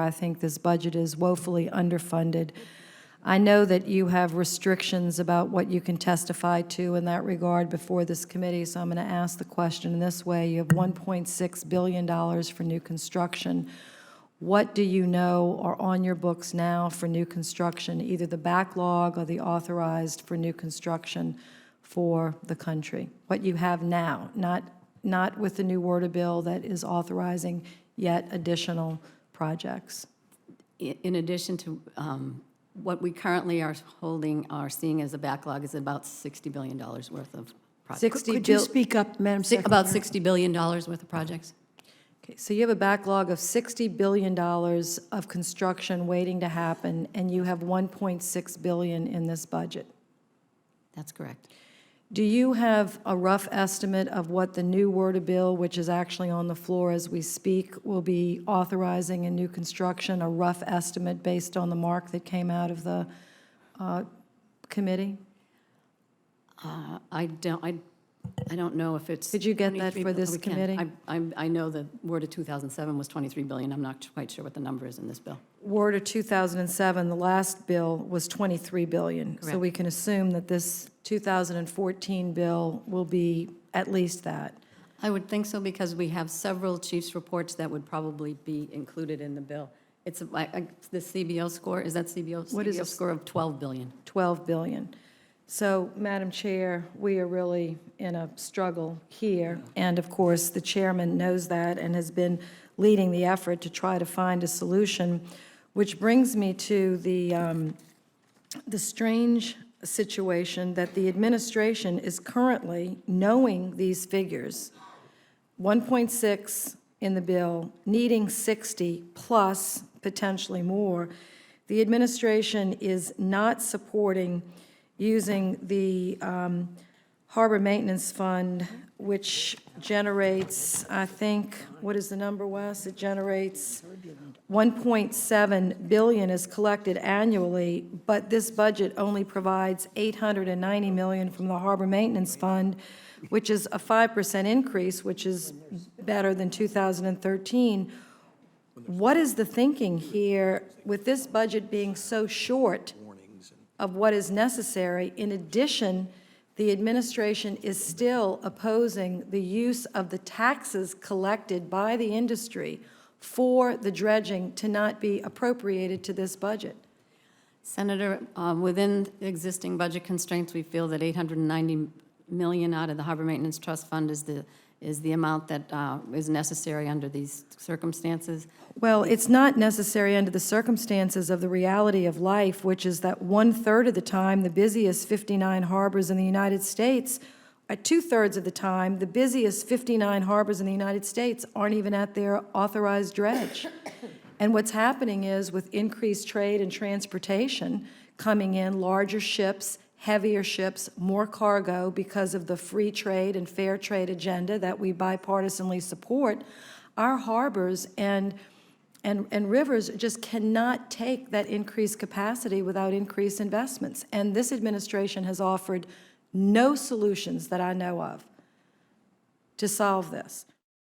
I think this budget is woefully underfunded. I know that you have restrictions about what you can testify to in that regard before this committee, so I'm going to ask the question in this way. You have $1.6 billion for new construction. What do you know are on your books now for new construction, either the backlog or the authorized for new construction for the country? What you have now, not with the new WRDA bill that is authorizing yet additional projects. In addition to what we currently are seeing as a backlog is about $60 billion worth of projects. Could you speak up, Madam Secretary? About $60 billion worth of projects. Okay, so you have a backlog of $60 billion of construction waiting to happen, and you have $1.6 billion in this budget. That's correct. Do you have a rough estimate of what the new WRDA bill, which is actually on the floor as we speak, will be authorizing in new construction, a rough estimate based on the mark that came out of the committee? I don't know if it's. Could you get that for this we can. committee? I know the WRDA 2007 was $23 billion. I'm not quite sure what the number is in this bill. WRDA 2007, the last bill, was $23 billion. Correct. So we can assume that this 2014 bill will be at least that. I would think so because we have several chiefs' reports that would probably be included in the bill. It's the CBO score. Is that CBO? What is CBO it? score of $12 billion. $12 billion. So, Madam Chair, we are really in a struggle here, and of course, the chairman knows that and has been leading the effort to try to find a solution, which brings me to the strange situation that the administration is currently, knowing these figures, 1.6 in the bill, needing 60 plus potentially more, the administration is not supporting using the Harbor Maintenance Fund, which generates, I think, what is the number, Wes? It generates 1.7 billion is collected annually, but this budget only provides $890 million from the Harbor Maintenance Fund, which is a 5% increase, which is better than 2013. What is the thinking here with this budget being so short of what is necessary? In addition, the administration is still opposing the use of the taxes collected by the industry for the dredging to not be appropriated to this budget. Senator, within existing budget constraints, we feel that $890 million out of the Harbor Maintenance Trust Fund is the amount that is necessary under these circumstances. Well, it's not necessary under the circumstances of the reality of life, which is that 1/3 of the time, the busiest 59 harbors in the United States, at 2/3 of the time, the busiest 59 harbors in the United States aren't even at their authorized dredge. And what's happening is, with increased trade and transportation coming in, larger ships, heavier ships, more cargo because of the free trade and fair trade agenda that we bipartisanly support, our harbors and rivers just cannot take that increased capacity without increased investments. And this administration has offered no solutions that I know of to solve this.